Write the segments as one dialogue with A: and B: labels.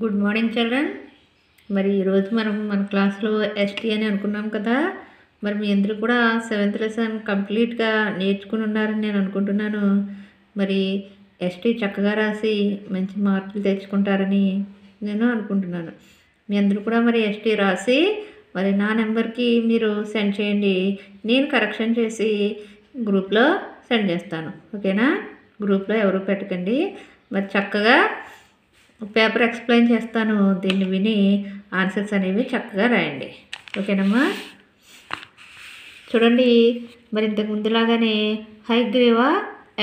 A: Good morning children. మరి ఈరోజు మనం మన క్లాస్లో ఎస్టీ అని అనుకున్నాం కదా. మరి మీ అందరూ కూడా 7th లెసన్ కంప్లీట్గా నేర్చుకుని ఉన్నారని నేను అనుకుంటున్నాను. మరి ఎస్టీ చక్కగా రాసి మంచి మార్కులు తెచ్చుకుంటారని నేను అనుకుంటున్నాను. మీ అందరూ కూడా మరి ఎస్టీ రాసి మరి నా నెంబర్కి మీరు సెండ్ చేయండి. నేను కరెక్షన్ చేసి గ్రూప్లో సెండ్ చేస్తాను. ఓకేనా? గ్రూప్లో ఎవరు పెట్టకండి. మరి చక్కగా పేపర్ ఎక్స్ప్లెయిన్ చేస్తాను, దీన్ని విని ఆన్సర్స్ అనేవి చక్కగా రాయండి. ఓకేనమ్మా? చూడండి, మరి ఇంతకు ముందులాగానే హైగ్రీవా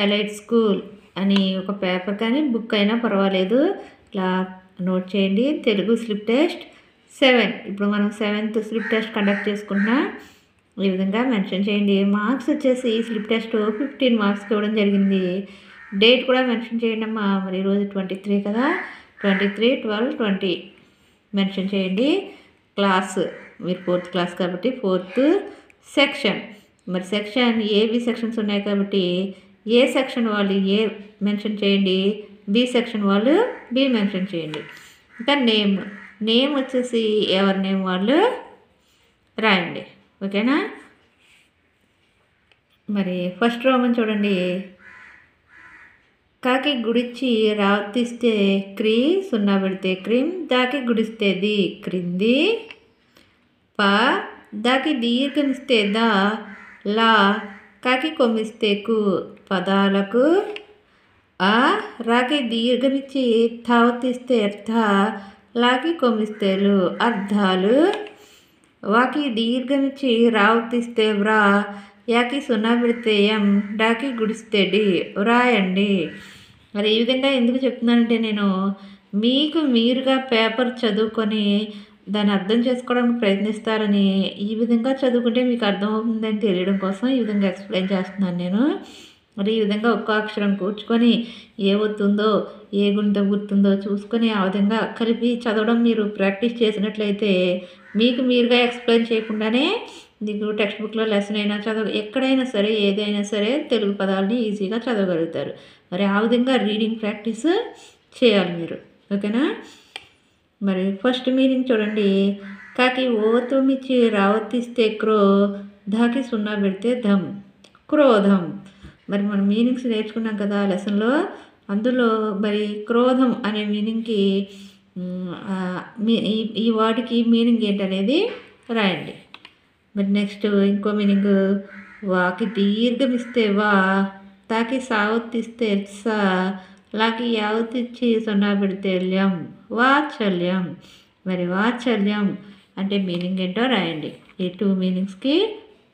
A: ఎలైట్ స్కూల్ అని ఒక పేపర్ కానీ బుక్ అయినా పర్వాలేదు, ఇలా నోట్ చేయండి. Telugu slip test 7. ఇప్పుడు మనం 7th స్లిప్ టెస్ట్ కండక్ట్ చేసుకుంటున్నాం. ఈ విధంగా మెన్షన్ చేయండి. మార్క్స్ వచ్చేసి స్లిప్ టెస్ట్ 15 మార్క్స్కి ఇవ్వడం జరిగింది. డేట్ కూడా మెన్షన్ చేయండి అమ్మా. మరి ఈరోజు 23 కదా, 23, 12, 20 మెన్షన్ చేయండి. క్లాస్ మీరు 4th క్లాస్ కాబట్టి 4th సెక్షన్. మరి సెక్షన్ ఏబి సెక్షన్స్ ఉన్నాయి కాబట్టి ఏ సెక్షన్ వాళ్ళు ఏ మెన్షన్ చేయండి, బి సెక్షన్ వాళ్ళు బి మెన్షన్ చేయండి. ఇంకా నేమ్ వచ్చేసి ఎవరి నేమ్ వాళ్ళు రాయండి. ఓకేనా? మరి ఫస్ట్ రోమన్ చూడండి. కాకి గుడిచి రావర్తిస్తే క్రీ, సున్నా పెడితే క్రిమ్, దాకి గుడిస్తే ది క్రింది, ప దాకి దీర్ఘమిస్తే దా, లా కాకి కొమ్మిస్తే కు పదాలకు, ఆ రాకి దీర్ఘమిచ్చి తావతిస్తే అర్థ, లాకి కొమ్మిస్తే లు అర్థాలు, వాకి దీర్ఘమిచ్చి రావర్తిస్తే వ్రా, యాకి సున్నా పెడితే ఎం, డాకి గుడిస్తే డి వ్రాయండి. మరి ఈ విధంగా ఎందుకు చెప్తున్నానంటే, నేను మీకు మీరుగా పేపర్ చదువుకొని దాన్ని అర్థం చేసుకోవడానికి ప్రయత్నిస్తారని, ఈ విధంగా చదువుకుంటే మీకు అర్థమవుతుందని తెలియడం కోసం ఈ విధంగా ఎక్స్ప్లెయిన్ చేస్తున్నాను నేను. మరి ఈ విధంగా ఒక్క అక్షరం కూర్చుకొని ఏ ఒత్తుందో ఏ గుణితం గుర్తుందో చూసుకొని ఆ విధంగా కలిపి చదవడం మీరు ప్రాక్టీస్ చేసినట్లయితే మీకు మీరుగా ఎక్స్ప్లెయిన్ చేయకుండానే మీకు టెక్స్ట్ బుక్లో లెసన్ అయినా ఎక్కడైనా సరే ఏదైనా సరే తెలుగు పదాలని ఈజీగా చదవగలుగుతారు. మరి ఆ విధంగా రీడింగ్ ప్రాక్టీస్ చేయాలి మీరు. ఓకేనా? మరి ఫస్ట్ మీనింగ్ చూడండి. కాకి ఓతుమిచ్చి రావర్తిస్తే క్రో, ధాకి సున్నా పెడితే ధమ్, క్రోధం. మరి మనం మీనింగ్స్ నేర్చుకున్నాం కదా లెసన్లో. అందులో మరి క్రోధం అనే మీనింగ్కి ఈ వాటికి మీనింగ్ ఏంటనేది రాయండి. మరి నెక్స్ట్ ఇంకో మీనింగ్, వాకి దీర్ఘమిస్తే వా, తాకి సావత్తిస్తే సా, లాకి యావత్తిచ్చి సున్నా పెడితే ల్యం, వాత్సల్యం. మరి వాత్సల్యం అంటే మీనింగ్ ఏంటో రాయండి. ఈ 2 మీనింగ్స్కి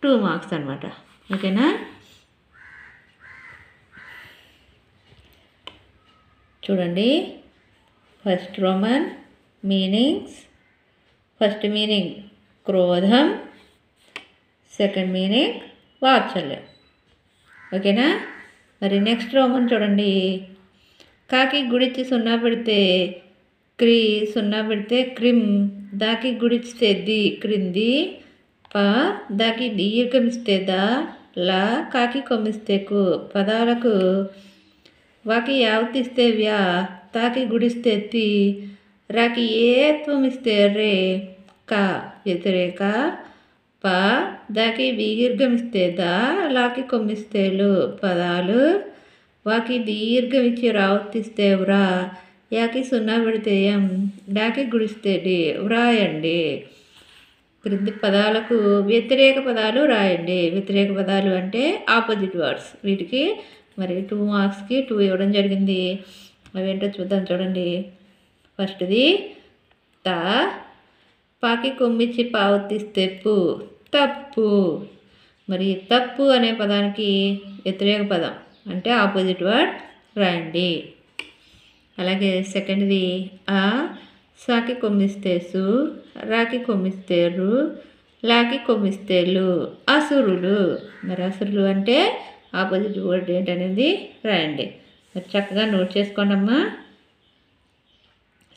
A: 2 మార్క్స్ అనమాట. ఓకేనా? చూడండి, first Roman meanings. First meaning క్రోధం, సెకండ్ మీనింగ్ వాత్సల్యం. ఓకేనా? మరి నెక్స్ట్ రోమన్ చూడండి. కాకి గుడిచి సున్నా పెడితే క్రీ, సున్నా పెడితే క్రిమ్, దాకి గుడిస్తే ది క్రింది, ప దాకి దీర్ఘమిస్తే దా, లా కాకి కొమ్మిస్తే కు పదాలకు, వాకి యావతిస్తే వ్యా, తాకి గుడిస్తే తి, రాకి ఏత్వం ఇస్తే రే, కా వ్యతిరేక, ప దాకి దీర్ఘమిస్తే దా, లాకి కొమ్మిస్తే లు పదాలు, వాకి దీర్ఘమిచ్చి రావర్తిస్తే వ్రా, యాకి సున్నా పెడితే ఎం, డాకి గుడిస్తే డి వ్రాయండి. క్రింది పదాలకు వ్యతిరేక పదాలు రాయండి. వ్యతిరేక పదాలు అంటే ఆపోజిట్ వర్డ్స్. వీటికి మరి 2 మార్క్స్కి 2 ఇవ్వడం జరిగింది. అవేంటో చూద్దాం. చూడండి, ఫస్ట్ది త, పాకి కొమ్మిచ్చి పావర్తిస్తే పు, తప్పు. మరి తప్పు అనే పదానికి వ్యతిరేక పదం అంటే ఆపోజిట్ వర్డ్ రాయండి. అలాగే సెకండ్ది ఆ, సాకి కొమ్మిస్తే సు, రాకి కొమ్మిస్తే రు, లాకి కొమ్మిస్తే లు అసురులు. మరి అసురులు అంటే ఆపోజిట్ వర్డ్ ఏంటనేది రాయండి. మరి చక్కగా నోట్ చేసుకోండి అమ్మా.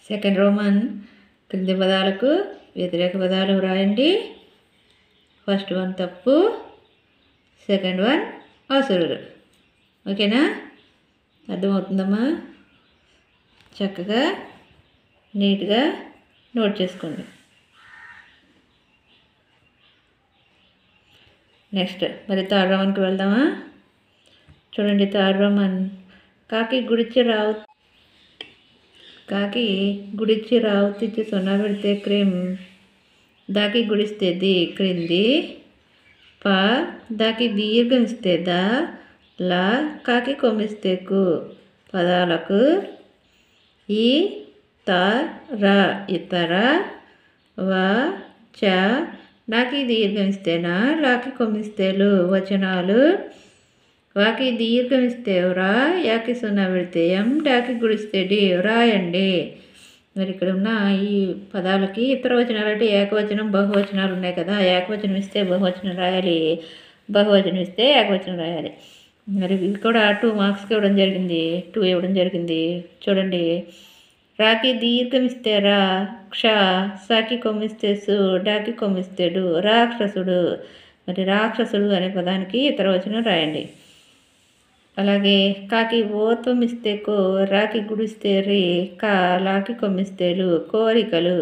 A: సెకండ్ రోమన్ క్రింది పదాలకు వ్యతిరేక పదాలు రాయండి. ఫస్ట్ వన్ తప్పు, సెకండ్ వన్ అసురులు. ఓకేనా? అర్థమవుతుందమ్మా? చక్కగా నీట్గా నోట్ చేసుకోండి. నెక్స్ట్ మరి థర్డ్ రోమన్కి వెళ్దామా? చూడండి, థర్డ్ రోమన్. కాకి గుడిచి రావు తెచ్చి సున్నా పెడితే క్రిమ్, దాకి గుడిస్తే ది క్రింది, ప దాకి దీర్ఘం ఇస్తే ద, లా కాకి కొమ్మిస్తే కు పదాలకు, ఈ త ర ఇతర, వ చ నాకి దీర్ఘం ఇస్తేనా, లాకి కొమ్మిస్తేలు వచనాలు, వాకి దీర్ఘం ఇస్తే రా, యాకి సున్నా పెడితే ఎం, డాకి గుడిస్తే డి రాయండి. మరి ఇక్కడ ఉన్న ఈ పదాలకి ఇతర వచనాలు అంటే ఏకవచనం బహువచనాలు ఉన్నాయి కదా. ఏకవచనం ఇస్తే బహువచనం రాయాలి, బహువచనం ఇస్తే ఏకవచనం రాయాలి. మరి ఇది కూడా 2 మార్క్స్కి ఇవ్వడం జరిగింది, 2 ఇవ్వడం జరిగింది. చూడండి, రాకి దీర్ఘం ఇస్తే రా, క్ష సాకి కొమ్మిస్తే సు, డాకి కొమ్మిస్తే డు రాక్షసుడు. మరి రాక్షసుడు అనే పదానికి ఇతర వచనం రాయండి. అలాగే కాకి ఓత్వం ఇస్తే కో, రాకి గుడిస్తే రి, కా లాకి కొమ్మిస్తేలు కోరికలు.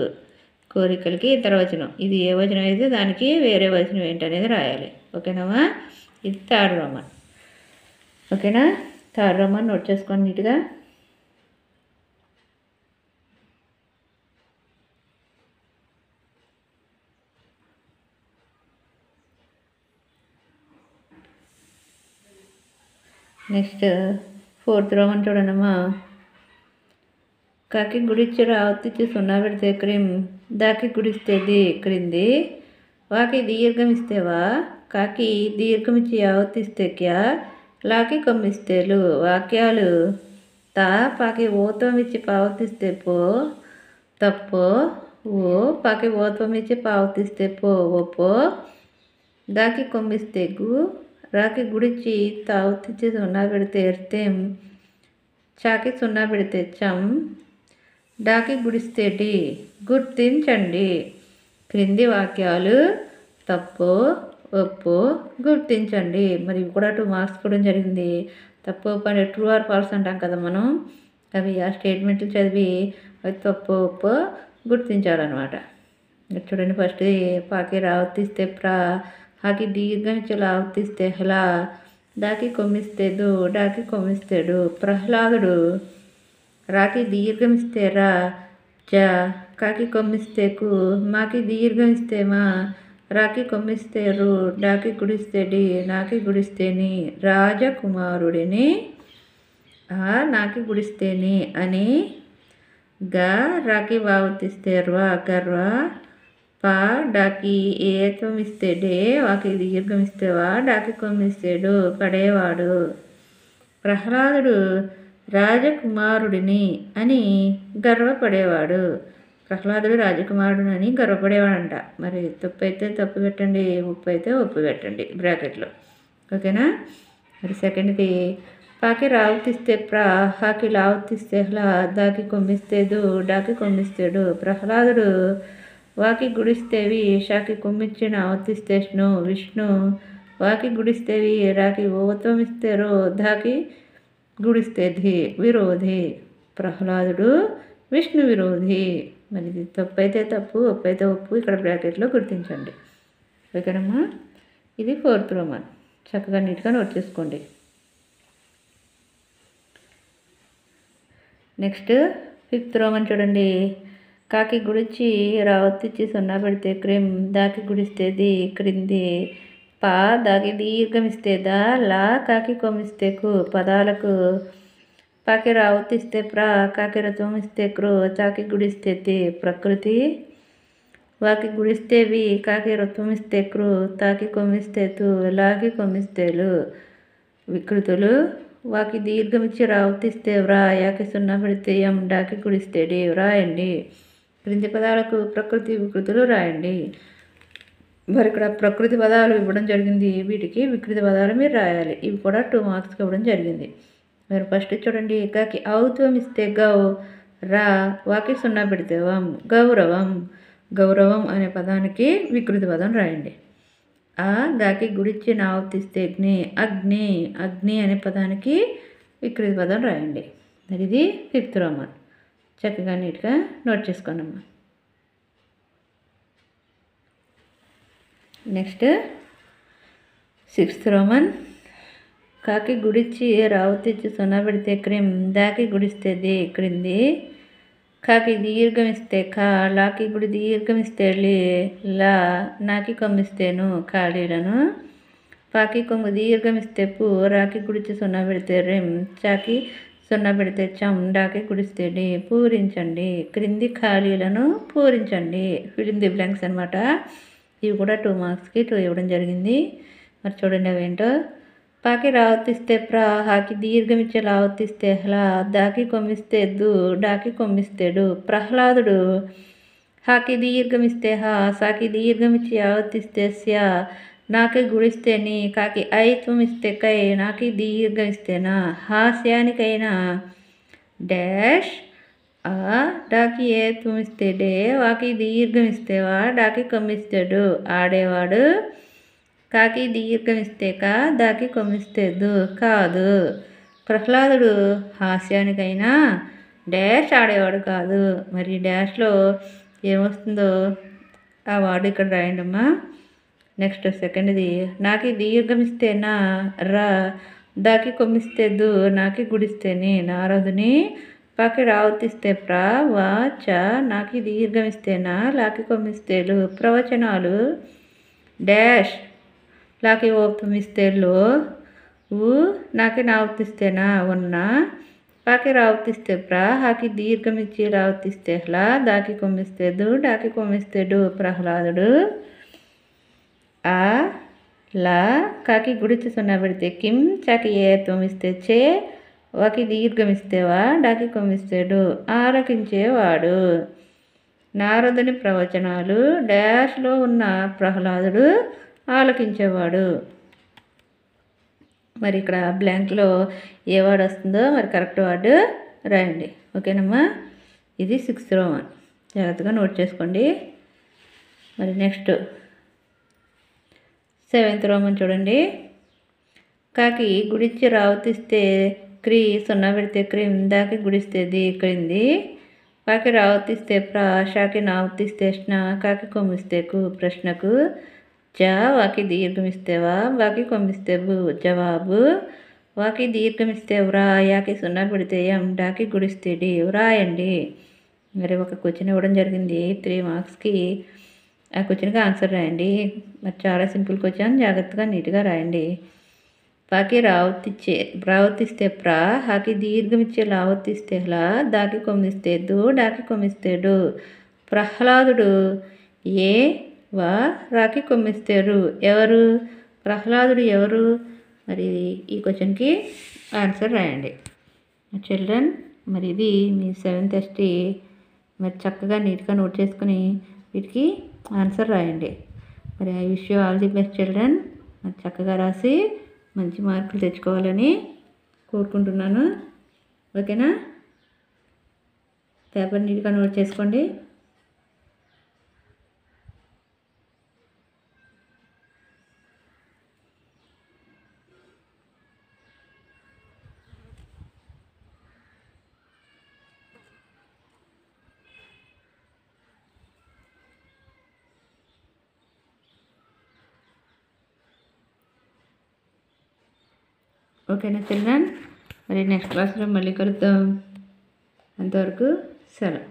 A: కోరికలకి ఇతర వచనం. ఇది ఏ వచనం అయితే దానికి వేరే వచనం ఏంటనేది రాయాలి. ఓకేనామా? ఇది థర్డ్ రోమన్. ఓకేనా? థర్డ్ రోమన్ నోట్ చేసుకోండి నీట్గా. నెక్స్ట్ ఫోర్త్ రోమన్ చూడండమ్మా. కాకి గుడిచ్చి రావతిచ్చి సున్నా పెడితే క్రిమ్, దాకి గుడిస్తే ది క్రింది, వాకి దీర్ఘం ఇస్తేవా, కాకి దీర్ఘం ఇచ్చి యావత్తిస్తే క్యా, లాకి కొమ్మిస్తేలు వాక్యాలు, తా పాకి ఓత్వం ఇచ్చి పావతిస్తే పో తప్పో, ఓ పాకి ఓత్వం ఇచ్చి పావతిస్తే పో ఒప్పో, దాకి కొమ్మిస్తే గు, రాకి గుడిచి తావతిచ్చి సున్నా పెడితే ఎర్తెం, చాకి సున్నా పెడితే చం, డాకి గుడిస్తే డి గుర్తించండి. క్రింది వాక్యాలు తప్పో ఒప్పో గుర్తించండి. మరి ఇవి కూడా 2 మార్క్స్ కూడా జరిగింది. తప్పు పని ట్రూ ఆర్ ఫాల్స్ అంటాం కదా మనం. అవి ఆ స్టేట్మెంట్లు చదివి అవి తప్పో ఒప్పో గుర్తించాలన్నమాట. చూడండి, ఫస్ట్ పాకి రావతిస్తే ప్రా, హాకి దీర్ఘం ఇచ్చి లావతిస్తే హలా, దాకి కొమ్మిస్తే దు, డాకి కొమ్మిస్తేడు ప్రహ్లాదుడు. రాకి దీర్ఘం ఇస్తే రా, జ కాకి కొమ్మిస్తే కు, మాకి దీర్ఘం ఇస్తే మా, రాకి కొమ్మిస్తే రు, డాకి గుడిస్తే డి, నాకి గుడిస్తేని రాజకుమారుడిని, ఆ నాకి గుడిస్తేని అని, గా రాకి వావతిస్తే ర్వా గర్వ, పా డాకి ఏత్వం ఇస్తే డే, వాకి దీర్ఘం ఇస్తేవా, డాకి కొమ్మిస్తేడు పడేవాడు. ప్రహ్లాదుడు రాజకుమారుడిని అని గర్వపడేవాడు. ప్రహ్లాదుడు రాజకుమారుడు అని గర్వపడేవాడంట. మరి తప్పు అయితే తప్పు పెట్టండి, ఉప్పు అయితే ఉప్పు పెట్టండి బ్రాకెట్లో. ఓకేనా? మరి సెకండ్ది, పాకి రావతిస్తే ప్రా, హాకి లావతిస్తే హ్లా, దాకి కొమ్మిస్తేదు, డాకి కొమ్మిస్తేడు ప్రహ్లాదుడు. వాకి గుడిస్తేవి, షాకి కొమ్మిచ్చిన అవతిస్తే స్ను విష్ణు, వాకి గుడిస్తేవి, రాకి ఓత్వం ఇస్తే రో, దాకి గుడిస్తే ధి విరోధి. ప్రహ్లాదుడు విష్ణు విరోధి. మరి ఇది తప్పు అయితే తప్పు, ఒప్పు అయితే ఒప్పు ఇక్కడ బ్రాకెట్లో గుర్తించండి. ఓకేనమ్మా? ఇది ఫోర్త్ రోమన్. చక్కగా నీట్గా నోట్ చేసుకోండి. నెక్స్ట్ ఫిఫ్త్ రోమన్ చూడండి. కాకి గుడిచి రావత్తిచ్చి సున్నా పెడితే క్రిమ్, దాకి గుడిస్తే ది క్రింది, పా దాకి దీర్ఘం ఇస్తే దా, లా కాకి కొమ్మిస్తే కు పదాలకు, పాకి రావతిస్తే ప్రా, కాకి రత్వం ఇస్తే క్రో, చాకి గుడిస్తే తి ప్రకృతి, వాకి గుడిస్తే వి, కాకి రత్వం ఇస్తే క్రో, తాకి కొమ్మిస్తే తు, లాకి కొమ్మిస్తేలు వికృతులు, వాకి దీర్ఘం ఇచ్చి రావతిస్తే వ్రా, యాకి సున్నా పెడితే ఎం, డాకి గుడిస్తే డి వ్రాయండి. క్రింది పదాలకు ప్రకృతి వికృతులు రాయండి. మరి ఇక్కడ ప్రకృతి పదాలు ఇవ్వడం జరిగింది, వీటికి వికృతి పదాలు మీరు రాయాలి. ఇవి కూడా 2 మార్క్స్కి ఇవ్వడం జరిగింది. మరి ఫస్ట్ చూడండి, కాకి ఔత్వం ఇస్తే గౌ, రా, వాకి సున్నా పెడితే వం గౌరవం. గౌరవం అనే పదానికి వికృతి పదం రాయండి. ఆ దాకి గుడిచ్చి నావతిస్తే అగ్ని, అగ్ని. అగ్ని అనే పదానికి వికృతి పదం రాయండి. మరి ఇది ఫిఫ్త్ రోమన్. చక్కగా నీట్గా నోట్ చేసుకోండి అమ్మా. Next 6th Roman. కాకి గుడిచి రావు తెచ్చి సున్నా పెడితే క్రిమ్, దాకి గుడిస్తేది క్రింది. కాకి దీర్ఘమిస్తే కా, లాకి గుడి దీర్ఘమిస్తే లీ, లా, నాకి కొమ్మిస్తేను ఖాళీలను. పాకి కొంగు దీర్ఘమిస్తే పూ, రాకి గుడిచి సున్నా పెడితే రిమ్, చాకి సున్నా పెడితే చం, డాకి గుడిస్తే డి. పూరించండి క్రింది ఖాళీలను పూరించండి. ఫిల్ ఇన్ ది బ్లాంక్స్ అనమాట. ఇవి కూడా 2 మార్క్స్కి 2 ఇవ్వడం జరిగింది. మరి చూడండి అవేంటో. పాకి రావతిస్తే ప్రా, హాకి దీర్ఘమిచ్చే లావతిస్తే హ్లా, దాకి కొమ్మిస్తే దు, డాకి కొమ్మిస్తేడు. ప్రహ్లాదుడు హాకి దీర్ఘమిస్తే హా, సాకి దీర్ఘమిచ్చి యావతిస్తే స్యా, నాకి గుడిస్తే నీ, కాకి ఐత్వమిస్తే కై, నాకి దీర్ఘమిస్తేనా. హాస్యానికైనా డాష్ ఆ, డాకి ఏత్వమిస్తే డే, వాకి దీర్ఘమిస్తే వా, డాకి కొమ్మిస్తాడు. ఆడేవాడు కాకి దీర్ఘమిస్తే కా, దాకి కొమ్మిస్తేదు కాదు. ప్రహ్లాదుడు హాస్యానికైనా డాష్ ఆడేవాడు కాదు. మరి డాష్లో ఏమొస్తుందో ఆ వాడు ఇక్కడ రాయండి అమ్మా. నెక్స్ట్ సెకండ్ది. నాకి దీర్ఘమిస్తే నా, రా, దాకి కొమ్మిస్తేదు, నాకి గుడిస్తేని. నారదుని పాకి రావతిస్తే ప్రా, వా, చ, నాకి దీర్ఘమిస్తేనా, లాకి కొమ్మిస్తేలు. ప్రవచనాలు డాష్, లాకి ఓపమిస్తే లో, ఊ, నాకి నావతిస్తేనా ఉన్న, పాకి రావతిస్తే ప్రా, హాకి దీర్ఘమిచ్చి రావతిస్తే హ్లా, దాకి కొమ్మిస్తేదు, డాకి కొమ్మిస్తేడు. ప్రహ్లాదుడు ఆ, లా, కాకి గుడిచి సున్నా పెడితే కిం, చాకి ఏత్వమిస్తే చే, వాకి దీర్ఘమిస్తేవా, డాకి కొమ్మిస్తాడు. ఆలకించేవాడు. నారదుని ప్రవచనాలు డాష్లో ఉన్న ప్రహ్లాదుడు ఆలకించేవాడు. మరి ఇక్కడ బ్లాంక్లో ఏ వర్డ్ వస్తుందో మరి కరెక్ట్ వర్డ్ రాయండి. ఓకేనమ్మా. ఇది 6th రోమన్. జాగ్రత్తగా నోట్ చేసుకోండి. మరి నెక్స్ట్ 7th రోమన్ చూడండి. కాకి గుడిచి రావతిస్తే క్రీ, సున్నా పెడితే క్రిమ్, దాకి గుడిస్తేది క్రింది. పాకి రావతిస్తే ప్రా, షాకి నావతిస్తే స్నా, కాకి కొమ్మిస్తే కు. ప్రశ్నకు జా, వాకి దీర్ఘమిస్తేవా, వాకి కొమ్మిస్తే బు. జవాబు వాకి దీర్ఘమిస్తే వ్రా, యాకి సున్నా పెడితే ఎం, డాకి గుడిస్తే డి. వ్రాయండి. మరి ఒక క్వశ్చన్ ఇవ్వడం జరిగింది 3 మార్క్స్కి. ఆ క్వశ్చన్కి ఆన్సర్ రాయండి. మరి చాలా సింపుల్ క్వశ్చన్, జాగ్రత్తగా నీట్గా రాయండి. పాకి రావతిస్తే ప్రా, హాకి దీర్ఘమిచ్చే లావతిస్తే హ్లా, దాకి కొమ్మిస్తే దు, డాకి కొమ్మిస్తేడు. ప్రహ్లాదుడు ఏ, వా, రాకి కొమ్మిస్తేరు. ఎవరు ప్రహ్లాదుడు ఎవరు? మరి ఈ క్వశ్చన్కి ఆన్సర్ రాయండి చిల్డ్రన్. మరి ఇది మీ 7th ST. మరి చక్కగా నీట్గా నోట్ చేసుకుని వీటికి ఆన్సర్ రాయండి. మరి I wish you all the best children. మరి చక్కగా రాసి మంచి మార్కులు తెచ్చుకోవాలని కోరుకుంటున్నాను. ఓకేనా. పేపర్ నీట్గా నోట్ చేసుకోండి. ఓకేనా చిల్డ్రన్. మరి నెక్స్ట్ క్లాస్లో మళ్ళీ కలుద్దాం. అంతవరకు సెలవు.